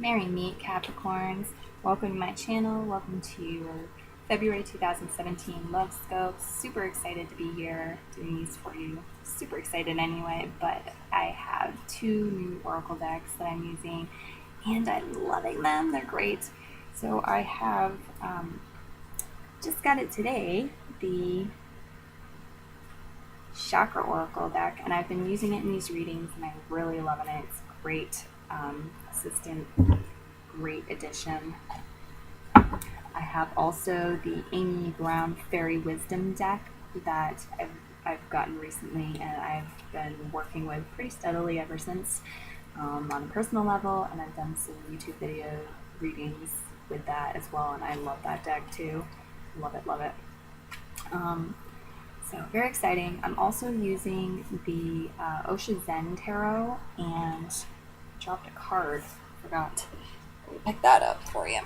Merry meet Capricorns. Welcome to my channel. Welcome to your February 2017 Love Scope. Super excited to be here doing these for you. Super excited anyway, but I have two new Oracle decks that I'm using and I'm loving them. They're great. So I have just got it today, the Chakra Oracle deck, and I've been using it in these readings and I'm really loving it. It's great. Assistant, great addition. I have also the Amy Brown Fairy Wisdom deck that I've gotten recently and I've been working with pretty steadily ever since on a personal level, and I've done some YouTube video readings with that as well, and I love that deck too. Love it, love it. So very exciting. I'm also using the Osha Zen Tarot and dropped a card. Forgot to pick that up for you.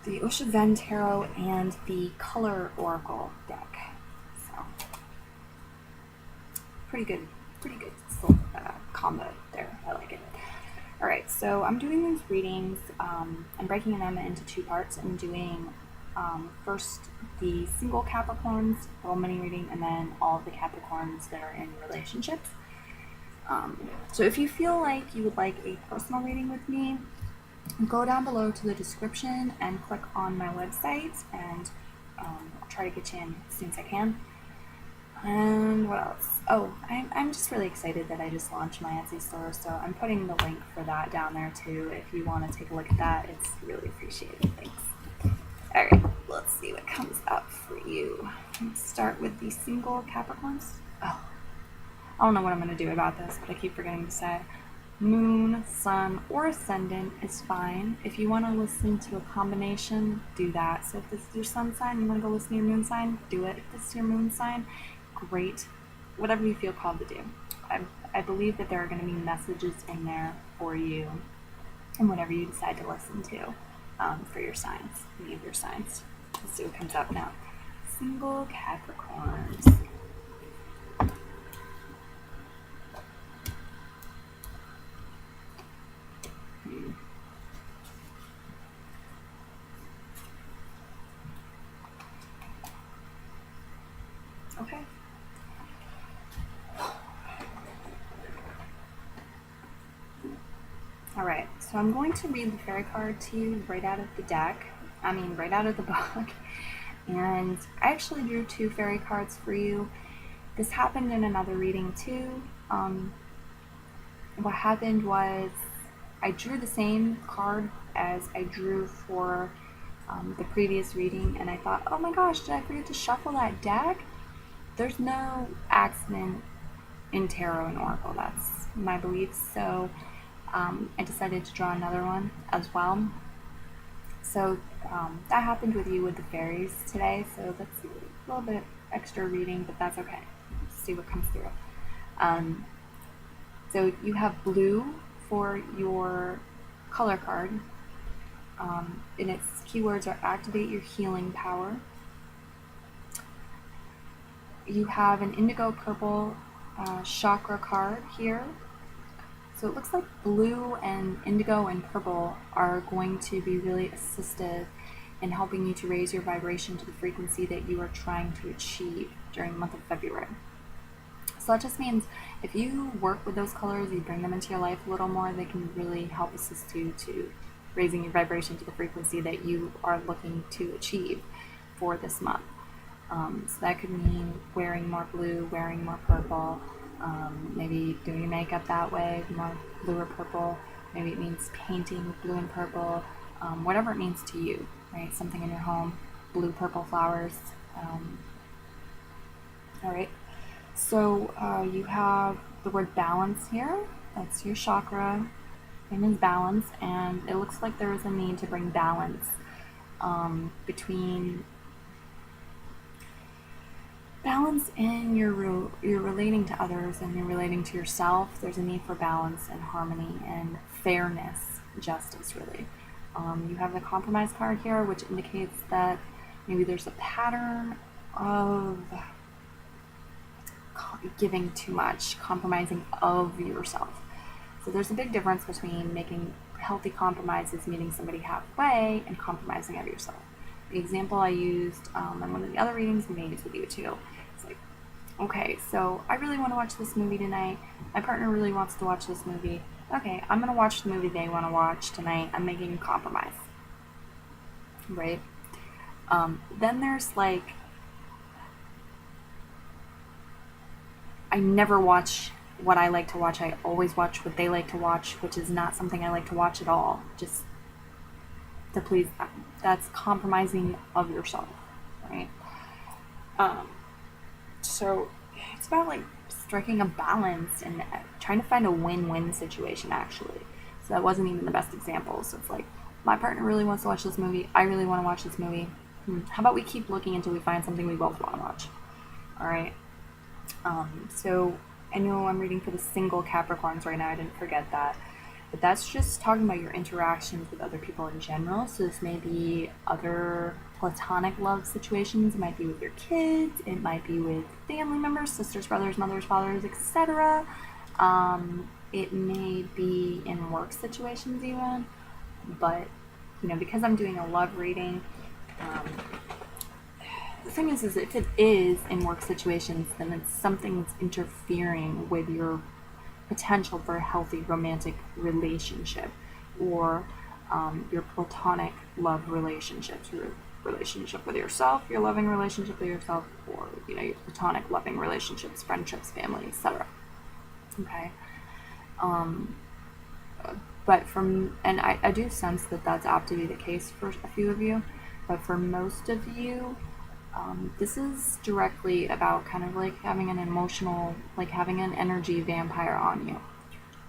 The Osha Zen Tarot and the Color Oracle deck. So pretty good combo there. I like it. All right, so I'm doing these readings. I'm breaking them into two parts. I'm doing first the single Capricorns, little mini reading, and then all of the Capricorns that are in relationships. So if you feel like you would like a personal reading with me, go down below to the description and click on my website, and I'll try to get you in as soon as I can. And what else? Oh, I'm just really excited that I just launched my Etsy store, so I'm putting the link for that down there too. If you want to take a look at that, it's really appreciated. Thanks. Alright, let's see what comes up for you. Let's start with the single Capricorns. Oh, I don't know what I'm going to do about this, but I keep forgetting to say. Moon, Sun, or Ascendant is fine. If you want to listen to a combination, do that. So if this is your Sun sign, you want to go listen to your Moon sign, do it. If this is your Moon sign, great. Whatever you feel called to do. I believe that there are going to be messages in there for you and whatever you decide to listen to. For your signs, any of your signs. Let's see what comes up now. Single Capricorns. Okay. Alright, so I'm going to read the fairy card to you right out of the deck. Right out of the book. And I actually drew two fairy cards for you. This happened in another reading too. What happened was I drew the same card as I drew for the previous reading, and I thought, oh my gosh, did I forget to shuffle that deck? There's no accident in tarot and oracle. That's my belief. So I decided to draw another one as well. So that happened with you with the fairies today, so that's a little bit extra reading, but that's okay. Let's see what comes through. So you have blue for your color card, and its keywords are activate your healing power. You have an indigo purple chakra card here. So it looks like blue and indigo and purple are going to be really assistive in helping you to raise your vibration to the frequency that you are trying to achieve during the month of February. So that just means if you work with those colors, you bring them into your life a little more, they can really help assist you to raising your vibration to the frequency that you are looking to achieve for this month. So that could mean wearing more blue, wearing more purple, maybe doing your makeup that way, more blue or purple. Maybe it means painting with blue and purple, whatever it means to you, right? Something in your home, blue, purple flowers. All right. So you have the word balance here. That's your chakra. It means balance, and it looks like there is a need to bring balance between balance in you're relating to others and you're relating to yourself. There's a need for balance and harmony and fairness, justice, really. You have the compromise card here, which indicates that maybe there's a pattern of giving too much, compromising of yourself. So there's a big difference between making healthy compromises, meeting somebody halfway, and compromising of yourself. The example I used in one of the other readings, and maybe with you too, it's like, okay, so I really want to watch this movie tonight. My partner really wants to watch this movie. Okay, I'm going to watch the movie they want to watch tonight. I'm making a compromise. Right? Then there's like, I never watch what I like to watch. I always watch what they like to watch, which is not something I like to watch at all, just to please them. That's compromising of yourself, right? So it's about like striking a balance and trying to find a win-win situation, actually. So that wasn't even the best example. So it's like, my partner really wants to watch this movie. I really want to watch this movie. How about we keep looking until we find something we both want to watch? All right. So I know I'm reading for the single Capricorns right now. I didn't forget that. But that's just talking about your interactions with other people in general. So this may be other platonic love situations. It might be with your kids. It might be with family members, sisters, brothers, mothers, fathers, etc. It may be in work situations even. But, because I'm doing a love reading, the thing is if it is in work situations, then it's something that's interfering with your potential for a healthy romantic relationship, or your platonic love relationships, your relationship with yourself, your loving relationship with yourself, or your platonic loving relationships, friendships, family, etc. Okay. But I do sense that that's apt to be the case for a few of you, but for most of you, this is directly about kind of like having an emotional, like having an energy vampire on you.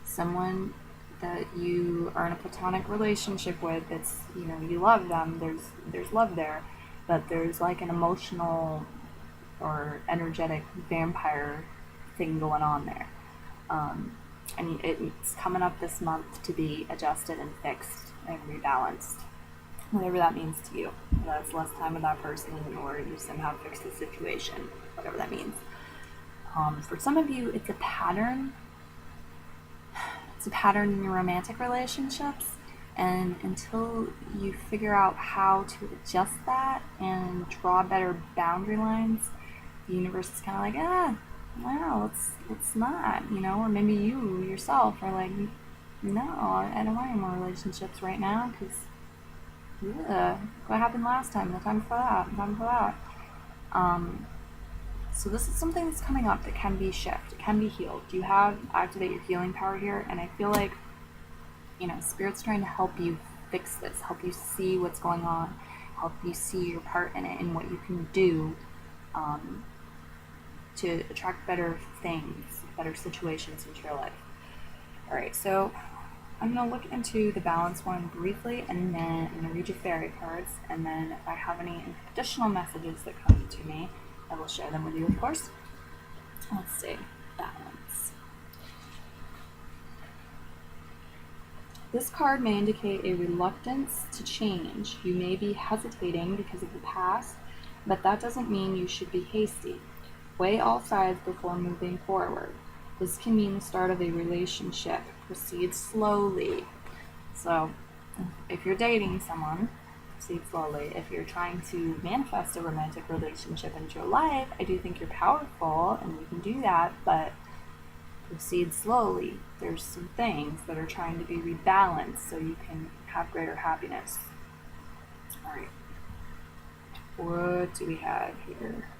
Someone that you are in a platonic relationship with, that's, you love them, there's love there, but there's like an emotional or energetic vampire thing going on there. And it's coming up this month to be adjusted and fixed and rebalanced. Whatever that means to you. Whether that's less time with that person, or you somehow fix the situation, whatever that means. For some of you, it's a pattern. It's a pattern in your romantic relationships, and until you figure out how to adjust that and draw better boundary lines, the universe is kind of like, well, it's not, or maybe you yourself are like, no, I don't want any more relationships right now, because what happened last time, the time before that. So this is something that's coming up that can be shifted, it can be healed. You have activate your healing power here, and I feel like, Spirit's trying to help you fix this, help you see what's going on, help you see your part in it and what you can do to attract better things, better situations into your life. All right, so I'm going to look into the balance one briefly, and then I'm going to read your fairy cards, and then if I have any additional messages that come to me, I will share them with you, of course. Let's see. Balance. This card may indicate a reluctance to change. You may be hesitating because of the past, but that doesn't mean you should be hasty. Weigh all sides before moving forward. This can mean the start of a relationship. Proceed slowly. So, if you're dating someone, proceed slowly. If you're trying to manifest a romantic relationship into your life, I do think you're powerful and you can do that, but proceed slowly. There's some things that are trying to be rebalanced so you can have greater happiness. All right. What do we have here?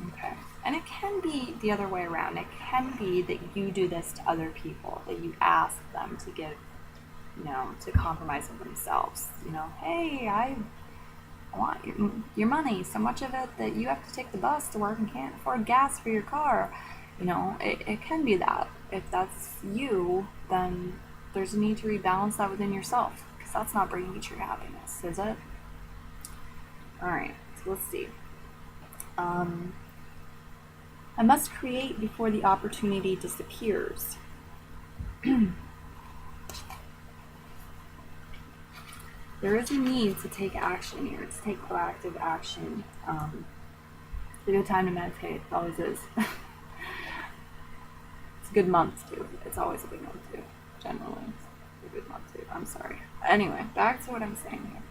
Okay. And it can be the other way around. It can be that you do this to other people, that you ask them to give, to compromise with themselves. Hey, I want your money, so much of it that you have to take the bus to work and can't afford gas for your car. It can be that. If that's you, then there's a need to rebalance that within yourself, because that's not bringing you true happiness, is it? All right, so let's see. I must create before the opportunity disappears. There is a need to take action here, to take proactive action. It's a good time to meditate. It always is. It's a good month too. It's always a good month too. Generally, it's a good month too. I'm sorry. Anyway, back to what I'm saying here.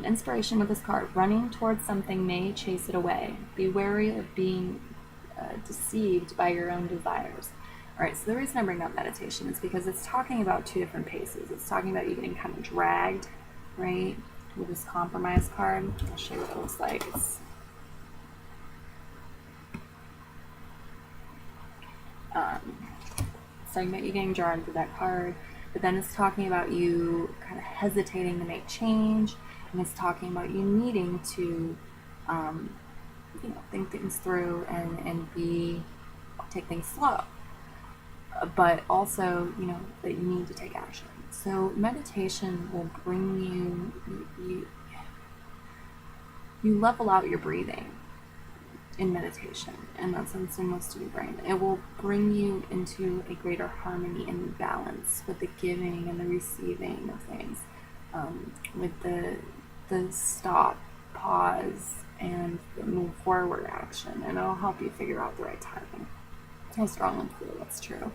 Inspiration with this card. Running towards something may chase it away. Be wary of being deceived by your own desires. All right, so the reason I bring up meditation is because it's talking about two different paces. It's talking about you getting kind of dragged, right, with this compromise card. I'll show you what it looks like. It's talking about you getting dragged with that card, but then it's talking about you kind of hesitating to make change, and it's talking about you needing to, think things through and take things slow. But also, that you need to take action. So meditation will bring you level out your breathing in meditation, and that's similar to your brain. It will bring you into a greater harmony and balance with the giving and the receiving of things, with the stop, pause, and the move forward action, and it'll help you figure out the right timing. I strongly feel that's true.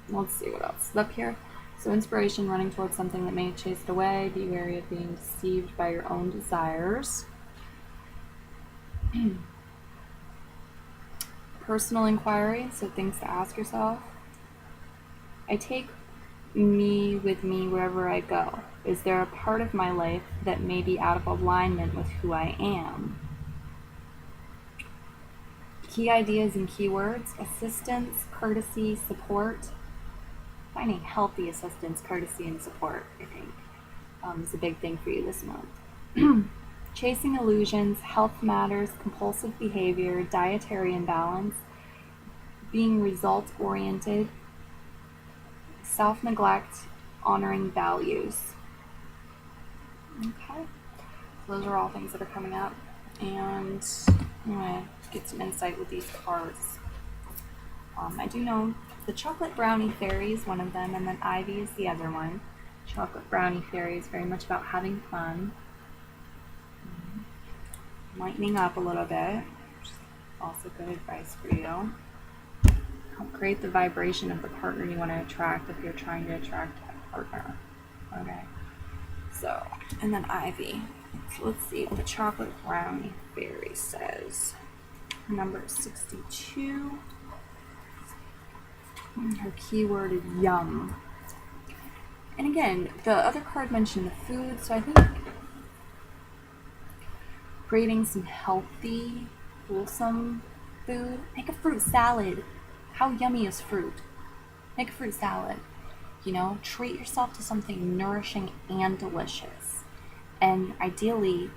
Let's see what else is up here. So inspiration, running towards something that may chase it away. Be wary of being deceived by your own desires. Personal inquiry, so things to ask yourself. I take me with me wherever I go. Is there a part of my life that may be out of alignment with who I am? Key ideas and keywords: assistance, courtesy, support. Finding healthy assistance, courtesy, and support, I think, is a big thing for you this month. Chasing illusions, health matters, compulsive behavior, dietary imbalance, being results-oriented, self-neglect, honoring values. Okay, so those are all things that are coming up, and I'm going to get some insight with these cards. I do know the chocolate brownie fairy is one of them, and then Ivy is the other one. Chocolate brownie fairy is very much about having fun, lightening up a little bit, which is also good advice for you. Help create the vibration of the partner you want to attract if you're trying to attract a partner. Okay, so, and then Ivy. So let's see what the chocolate brownie fairy says. Her number is 62. Her keyword is yum. And again, the other card mentioned the food, so I think creating some healthy, wholesome food. Make a fruit salad. How yummy is fruit? Make a fruit salad. Treat yourself to something nourishing and delicious, and ideally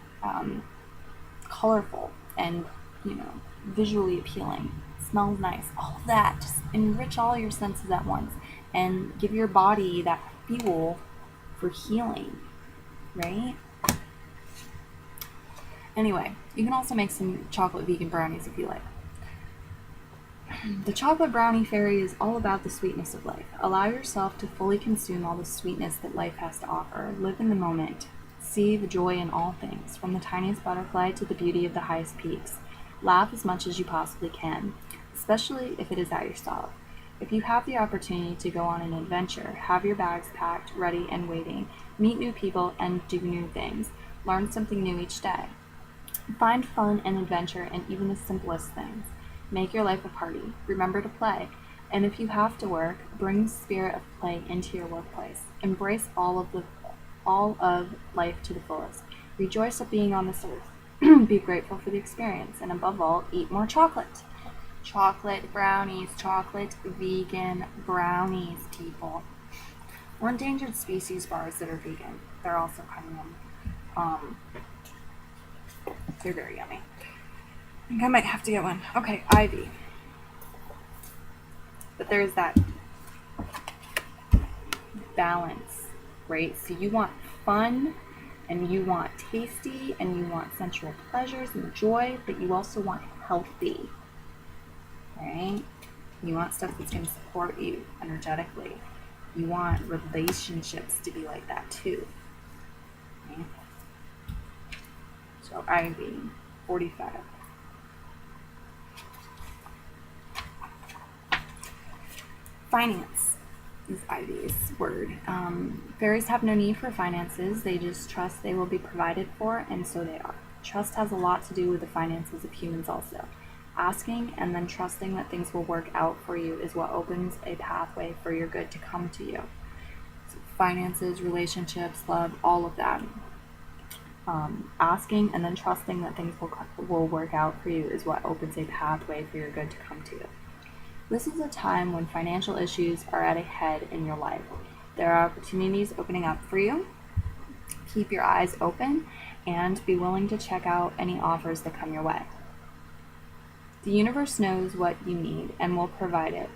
colorful and visually appealing. Smells nice. All of that. Just enrich all your senses at once and give your body that fuel for healing, right? Anyway, you can also make some chocolate vegan brownies if you like. The chocolate brownie fairy is all about the sweetness of life. Allow yourself to fully consume all the sweetness that life has to offer. Live in the moment. See the joy in all things, from the tiniest butterfly to the beauty of the highest peaks. Laugh as much as you possibly can, especially if it is at yourself. If you have the opportunity to go on an adventure, have your bags packed, ready, and waiting. Meet new people and do new things. Learn something new each day. Find fun and adventure in even the simplest things. Make your life a party. Remember to play. And if you have to work, bring the spirit of play into your workplace. Embrace all of life to the fullest. Rejoice at being on this earth. Be grateful for the experience. And above all, eat more chocolate. Chocolate brownies, chocolate vegan brownies, people. Or endangered species bars that are vegan. They're also kind of yummy. They're very yummy. I think I might have to get one. Okay, Ivy. But there's that balance, right? So you want fun, and you want tasty, and you want sensual pleasures and joy, but you also want healthy, right? You want stuff that's going to support you energetically. You want relationships to be like that too, right? So Ivy, 45. Finance is Ivy's word. Fairies have no need for finances. They just trust they will be provided for, and so they are. Trust has a lot to do with the finances of humans also. Asking and then trusting that things will work out for you is what opens a pathway for your good to come to you. So finances, relationships, love, all of that. Asking and then trusting that things will work out for you is what opens a pathway for your good to come to you. This is a time when financial issues are at a head in your life. There are opportunities opening up for you. Keep your eyes open and be willing to check out any offers that come your way. The universe knows what you need and will provide it.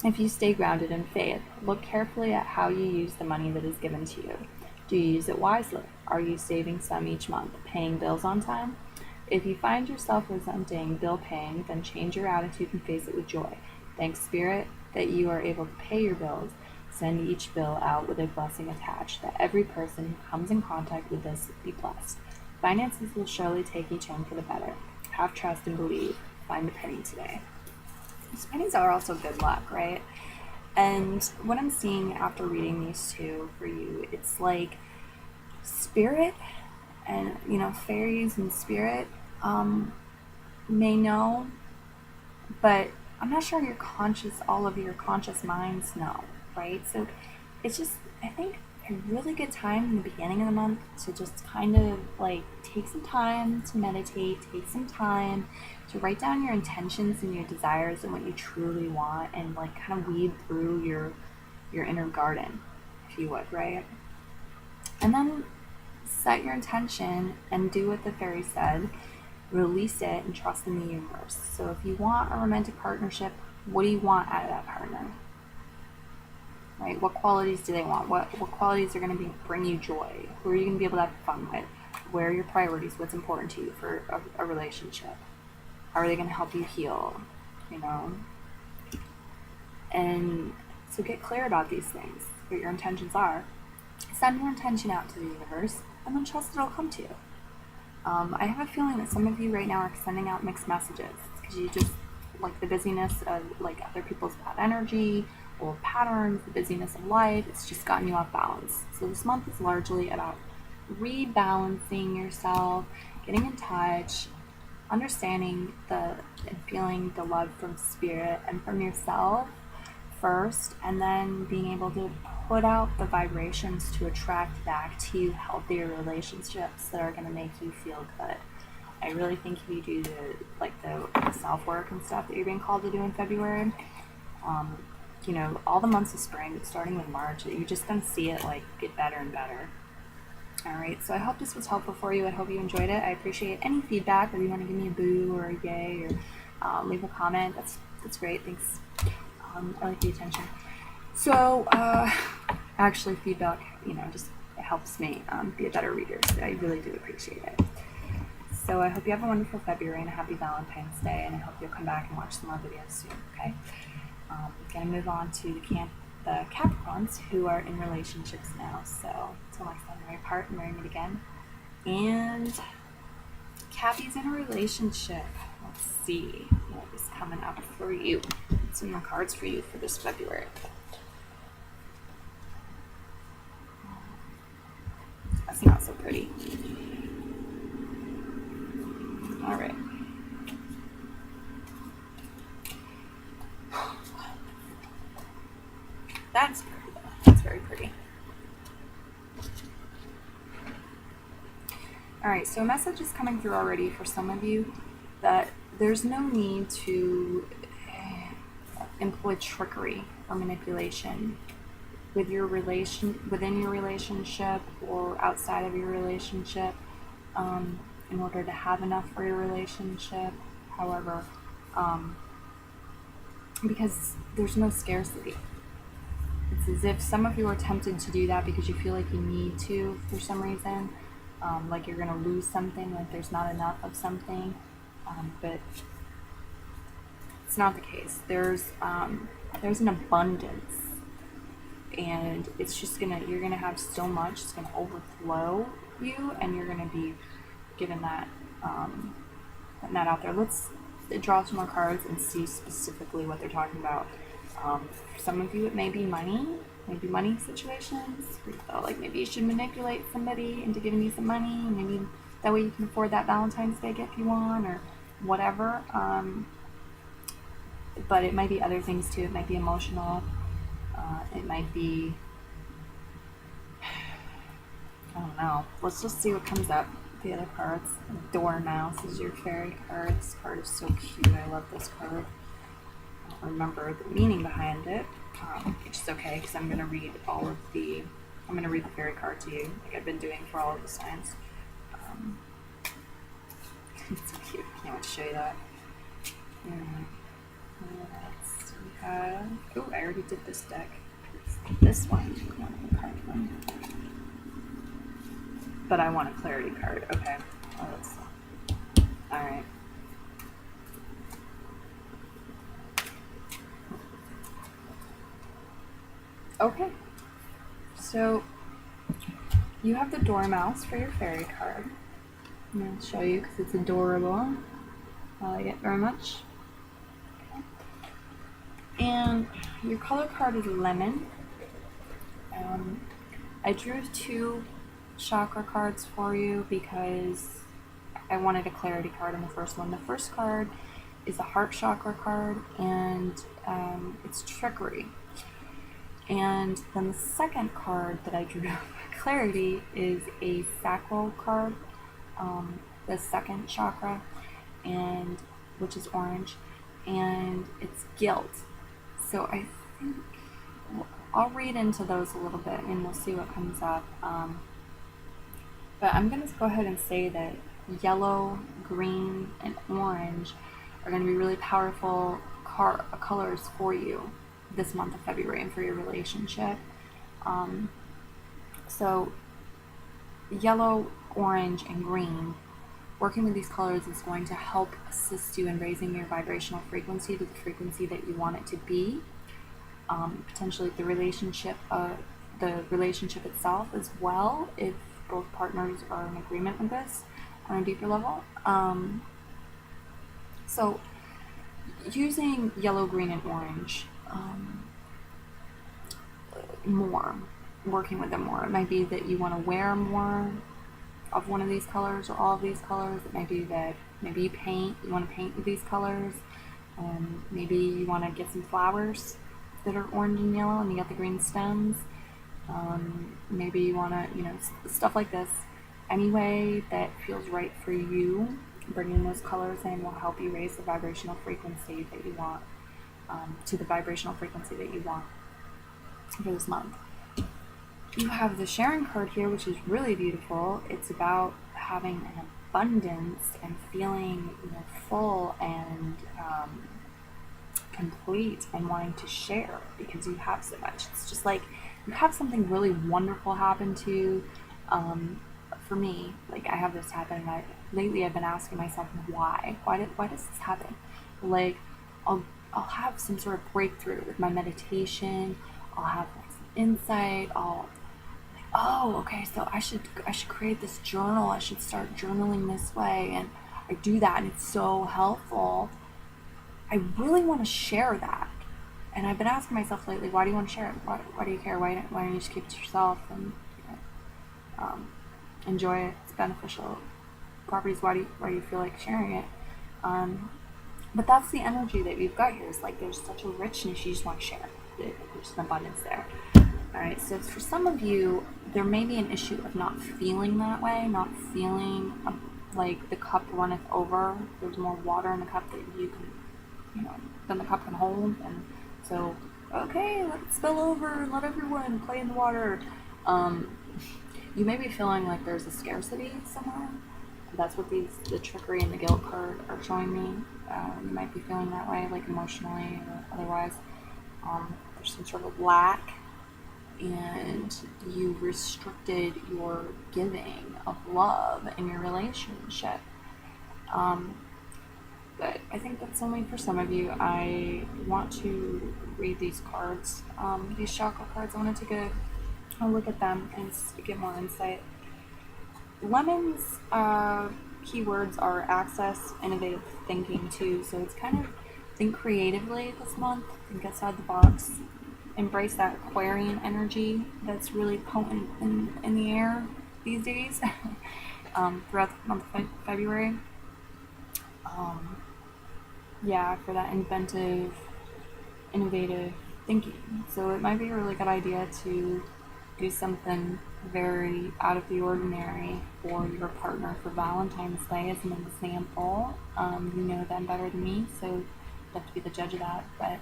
If you stay grounded in faith, look carefully at how you use the money that is given to you. Do you use it wisely? Are you saving some each month, paying bills on time? If you find yourself resenting bill paying, then change your attitude and face it with joy. Thank Spirit that you are able to pay your bills. Send each bill out with a blessing attached, that every person who comes in contact with this be blessed. Finances will surely take a turn for the better. Have trust and believe. Find a penny today. These pennies are also good luck, right? And what I'm seeing after reading these two for you, it's like spirit and, fairies and spirit may know, but I'm not sure all of your conscious minds know, right? So it's just, I think, a really good time in the beginning of the month to just kind of like take some time to meditate, take some time to write down your intentions and your desires and what you truly want, and like kind of weed through your inner garden, if you would, right? And then set your intention and do what the fairy said. Release it and trust in the universe. So if you want a romantic partnership, what do you want out of that partner? Right? What qualities do they want? What qualities are going to bring you joy? Who are you going to be able to have fun with? Where are your priorities? What's important to you for a relationship? How are they going to help you heal? And so get clear about these things, what your intentions are. Send your intention out to the universe, and then trust it'll come to you. I have a feeling that some of you right now are sending out mixed messages because you just like the busyness of like other people's bad energy, old patterns, the busyness of life. It's just gotten you off balance. So this month is largely about rebalancing yourself, getting in touch, understanding and feeling the love from spirit and from yourself first, and then being able to put out the vibrations to attract back to you healthier relationships that are going to make you feel good. I really think if you do the self-work and stuff that you're being called to do in February, all the months of spring, starting with March, you're just going to see it like get better and better. All right, so I hope this was helpful for you. I hope you enjoyed it. I appreciate any feedback, whether you want to give me a boo or a yay or leave a comment. That's great. Thanks. I like the attention. So, actually, feedback, just it helps me be a better reader. So I really do appreciate it. So I hope you have a wonderful February and a happy Valentine's Day, and I hope you'll come back and watch some more videos soon. Okay. Gonna move on to the Capricorns who are in relationships now. So until next time, marry apart and marry meet again. And Cappy's in a relationship. Let's see what is coming up for you. Some more cards for you for this February. That's not so pretty. All right. That's pretty though. That's very pretty. All right, so a message is coming through already for some of you that there's no need to employ trickery or manipulation within your relationship or outside of your relationship in order to have enough for your relationship. However, because there's no scarcity. It's as if some of you are tempted to do that because you feel like you need to for some reason, like you're going to lose something, like there's not enough of something, but it's not the case. There's an abundance, and it's just you're gonna have so much, it's gonna overflow you, and you're gonna be given that, putting that out there. Let's draw some more cards and see specifically what they're talking about For some of you, it may be money situations. Where you felt like maybe you should manipulate somebody into giving you some money. Maybe that way you can afford that Valentine's Day gift you want, or whatever. But it might be other things too. It might be emotional. It might be, I don't know. Let's just see what comes up. The other cards. Dormouse is your fairy card. This card is so cute. I love this card. I don't remember the meaning behind it, which is okay because I'm going to read the fairy card to you, like I've been doing for all of the signs. It's so cute. I can't wait to show you that. Next we have, I already did this deck. This one, but I want a clarity card. Okay. Alright. Okay. So, you have the Dormouse for your fairy card. I'm going to show you because it's adorable. I like it very much. Okay. And your color card is Lemon. I drew 2 chakra cards for you because I wanted a clarity card in the first one. The first card is a heart chakra card, and it's trickery. And then the second card that I drew for clarity is a sacral card, the second chakra, and which is orange, and it's guilt. So I think I'll read into those a little bit and we'll see what comes up. But I'm going to go ahead and say that yellow, green, and orange are going to be really powerful colors for you this month of February and for your relationship. So yellow, orange, and green, working with these colors is going to help assist you in raising your vibrational frequency to the frequency that you want it to be. Potentially the relationship itself as well, if both partners are in agreement with this on a deeper level. So using yellow, green, and orange, working with them more. It might be that you want to wear more of one of these colors or all of these colors. It might be that maybe you want to paint with these colors. Maybe you want to get some flowers that are orange and yellow and you got the green stems. Maybe you want to, stuff like this. Any way that feels right for you, bringing those colors in will help you raise the vibrational frequency that you want, to the vibrational frequency that you want for this month. You have the Sharon card here, which is really beautiful. It's about having an abundance and feeling full and complete and wanting to share because you have so much. It's just like you have something really wonderful happen to you. For me, like I have this happen. Lately I've been asking myself why does this happen? Like I'll have some sort of breakthrough with my meditation. I'll have like some insight. Okay, so I should create this journal. I should start journaling this way, and I do that, and it's so helpful. I really want to share that, and I've been asking myself lately, why do you want to share it? Why do you care? Why don't you just keep it to yourself and enjoy it? It's beneficial properties. Why do you feel like sharing it? But that's the energy that we've got here. It's like there's such a richness you just want to share. There's an abundance there. Alright, so for some of you, there may be an issue of not feeling that way, not feeling like the cup runneth over. There's more water in the cup that you can, than the cup can hold. And so, okay, let it spill over and let everyone play in the water. You may be feeling like there's a scarcity somewhere. That's what the trickery and the guilt card are showing me. You might be feeling that way, like emotionally or otherwise. There's some sort of lack, and you restricted your giving of love in your relationship. But I think that's only for some of you. I want to read these cards, these chakra cards. I want to take a look at them and get more insight. Lemon's keywords are access, innovative thinking too. So it's kind of Think creatively this month. Think outside the box. Embrace that Aquarian energy that's really potent in the air these days. Throughout the month of February. Yeah, for that inventive, innovative thinking. So it might be a really good idea to do something very out of the ordinary for your partner for Valentine's Day as an example. You know them better than me, so you have to be the judge of that, but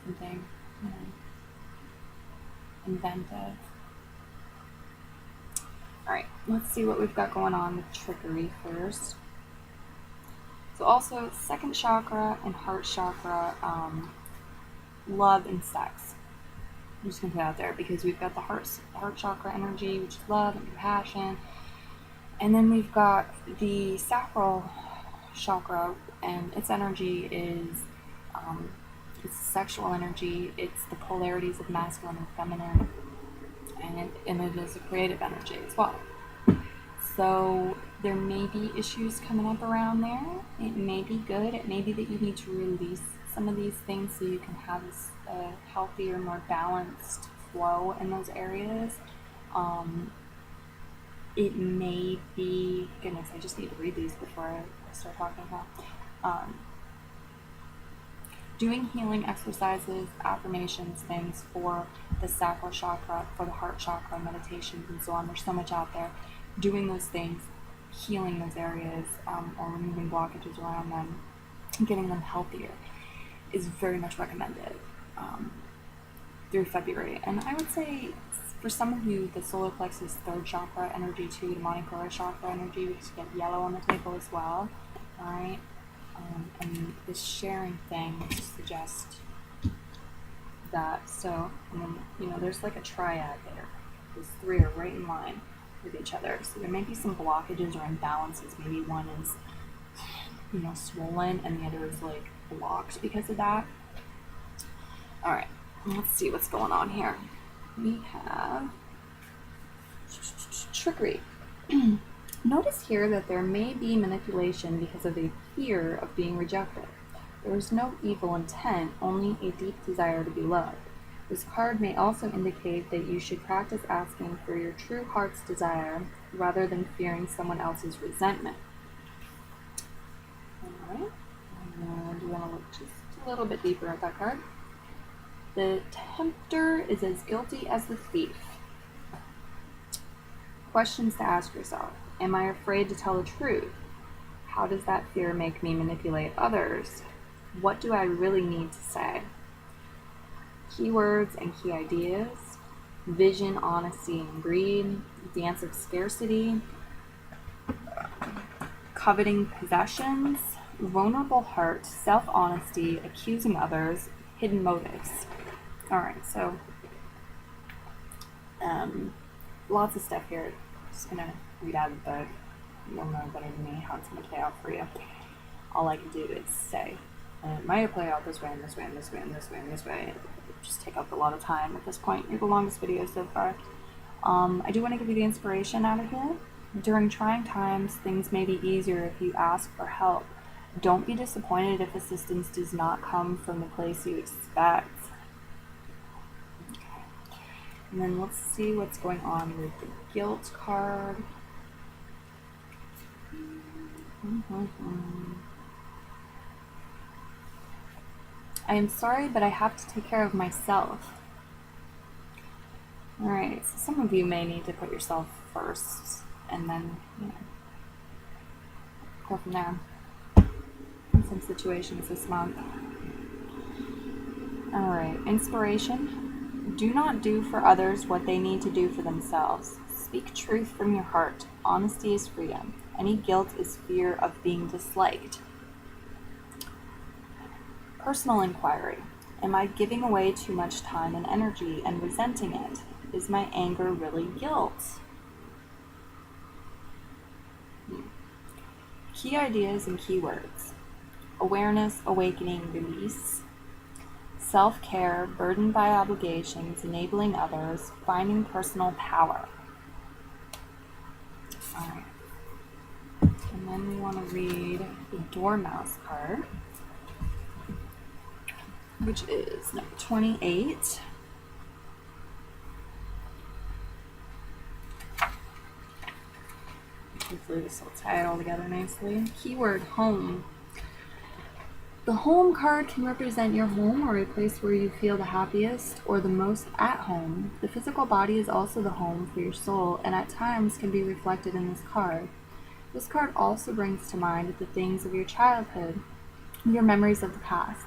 something, you know, inventive. Alright, let's see what we've got going on with trickery first. So also, second chakra and heart chakra, love and sex. I'm just going to put it out there because we've got the heart chakra energy, which is love and compassion. And then we've got the sacral chakra, and its energy is it's sexual energy. It's the polarities of masculine and feminine, and it is a creative energy as well. So there may be issues coming up around there. It may be good. It may be that you need to release some of these things so you can have a healthier, more balanced flow in those areas. It may be, goodness, I just need to read these before I start talking about. Doing healing exercises, affirmations, things for the sacral chakra, for the heart chakra, meditations, and so on. There's so much out there. Doing those things, healing those areas, or removing blockages around them, getting them healthier, is very much recommended through February. And I would say for some of you, the solar plexus, third chakra energy too, the Manipura chakra energy, we just get yellow on the table as well. All right. And this sharing thing suggests that. So, and then, you know, there's like a triad there. Those three are right in line with each other. So there may be some blockages or imbalances. Maybe one is, you know, swollen and the other is like blocked because of that. All right, let's see what's going on here. We have trickery. Notice here that there may be manipulation because of a fear of being rejected. There is no evil intent, only a deep desire to be loved. This card may also indicate that you should practice asking for your true heart's desire rather than fearing someone else's resentment. Alright, and you want to look just a little bit deeper at that card. The tempter is as guilty as the thief. Questions to ask yourself. Am I afraid to tell the truth? How does that fear make me manipulate others? What do I really need to say? Keywords and key ideas. Vision, honesty, and greed. Dance of scarcity. Coveting possessions. Vulnerable heart. Self-honesty. Accusing others. Hidden motives. Alright, so lots of stuff here. I'm just going to read out of the, you'll know better than me how it's going to play out for you. All I can do is say, it might play out this way and this way and this way and this way and this way. Just take up a lot of time at this point. You're the longest video so far. I do want to give you the inspiration out of here. During trying times, things may be easier if you ask for help. Don't be disappointed if assistance does not come from the place you expect. And then let's see what's going on with the guilt card. I am sorry, but I have to take care of myself. Alright, so some of you may need to put yourself first and then, you know, go from there in some situations this month. Alright, inspiration. Do not do for others what they need to do for themselves. Speak truth from your heart. Honesty is freedom. Any guilt is fear of being disliked. Personal inquiry. Am I giving away too much time and energy and resenting it? Is my anger really guilt? Key ideas and keywords. Awareness, awakening, release. Self-care, burdened by obligations, enabling others, finding personal power. Alright. And then we want to read the Dormouse card. which is number 28. Hopefully this will tie it all together nicely. Keyword home. The home card can represent your home or a place where you feel the happiest or the most at home. The physical body is also the home for your soul and at times can be reflected in this card. This card also brings to mind the things of your childhood, your memories of the past.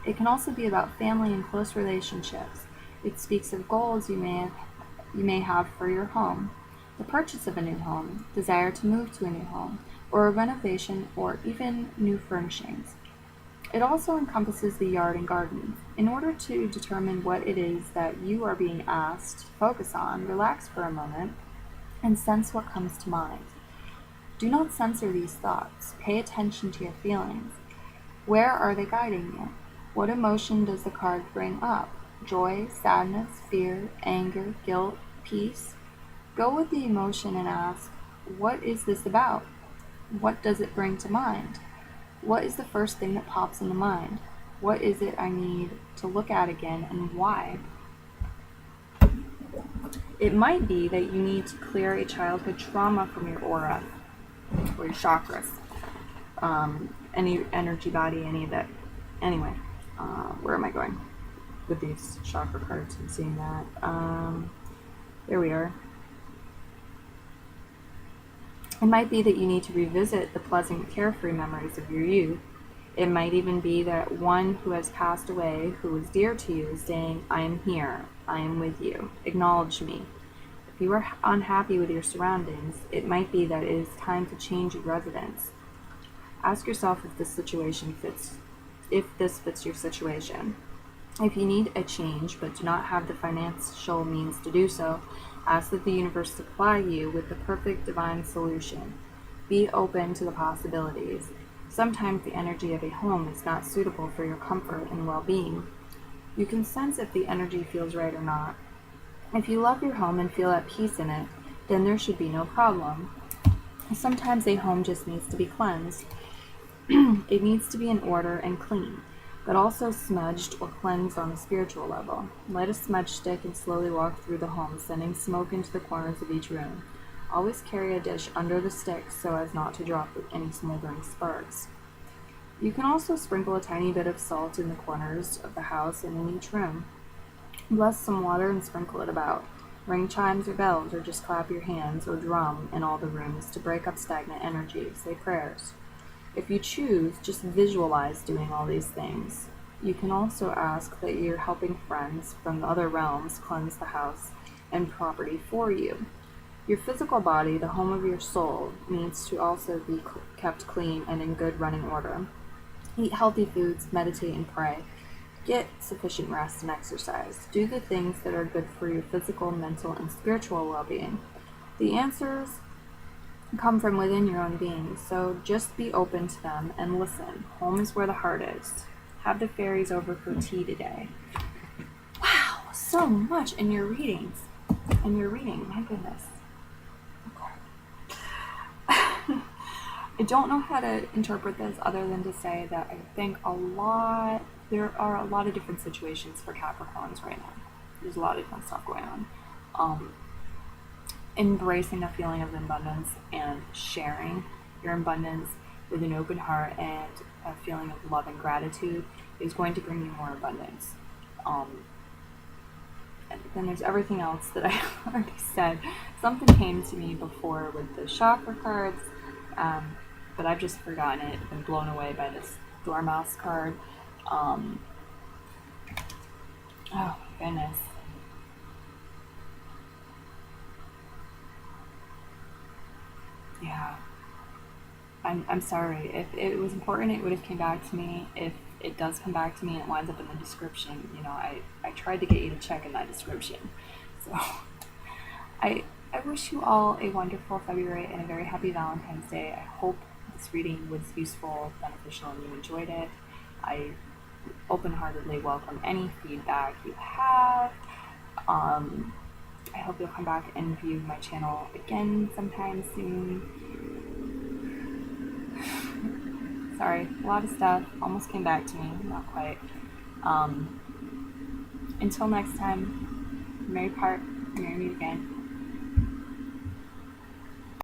It can also be about family and close relationships. It speaks of goals you may have for your home, the purchase of a new home, desire to move to a new home, or a renovation or even new furnishings. It also encompasses the yard and garden. In order to determine what it is that you are being asked to focus on, relax for a moment and sense what comes to mind. Do not censor these thoughts. Pay attention to your feelings. Where are they guiding you? What emotion does the card bring up? Joy, sadness, fear, anger, guilt, peace? Go with the emotion and ask, what is this about? What does it bring to mind? What is the first thing that pops into mind? What is it I need to look at again and why? It might be that you need to clear a childhood trauma from your aura or your chakras, any energy body, any of that. Anyway, where am I going with these chakra cards and seeing that? There we are. It might be that you need to revisit the pleasant, carefree memories of your youth. It might even be that one who has passed away, who was dear to you, is saying, I am here, I am with you, acknowledge me. If you are unhappy with your surroundings, it might be that it is time to change your residence. Ask yourself if this fits your situation. If you need a change but do not have the financial means to do so, ask that the universe supply you with the perfect divine solution. Be open to the possibilities. Sometimes the energy of a home is not suitable for your comfort and well-being. You can sense if the energy feels right or not. If you love your home and feel at peace in it, then there should be no problem. Sometimes a home just needs to be cleansed. It needs to be in order and clean, but also smudged or cleansed on a spiritual level. Light a smudge stick and slowly walk through the home, sending smoke into the corners of each room. Always carry a dish under the stick so as not to drop any smoldering sparks. You can also sprinkle a tiny bit of salt in the corners of the house and in each room. Bless some water and sprinkle it about. Ring chimes or bells, or just clap your hands or drum in all the rooms to break up stagnant energy. Say prayers. If you choose, just visualize doing all these things. You can also ask that you're helping friends from the other realms cleanse the house and property for you. Your physical body, the home of your soul, needs to also be kept clean and in good running order. Eat healthy foods, meditate and pray. Get sufficient rest and exercise. Do the things that are good for your physical, mental, and spiritual well-being. The answers come from within your own being, so just be open to them and listen. Home is where the heart is. Have the fairies over for tea today. Wow, so much in your readings. My goodness. Okay. I don't know how to interpret this other than to say that I think there are a lot of different situations for Capricorns right now. There's a lot of different stuff going on. Embracing a feeling of abundance and sharing your abundance with an open heart and a feeling of love and gratitude is going to bring you more abundance. And then there's everything else that I already said. Something came to me before with the chakra cards, but I've just forgotten it. I've been blown away by this Dormouse card. Oh my goodness. Yeah. I'm sorry. If it was important, it would have came back to me. If it does come back to me and it winds up in the description, I tried to get you to check in that description. So I wish you all a wonderful February and a very happy Valentine's Day. I hope this reading was useful, beneficial, and you enjoyed it. I open-heartedly welcome any feedback you have. I hope you'll come back and view my channel again sometime soon. Sorry, a lot of stuff almost came back to me, not quite. Until next time, merry part, merry meet again.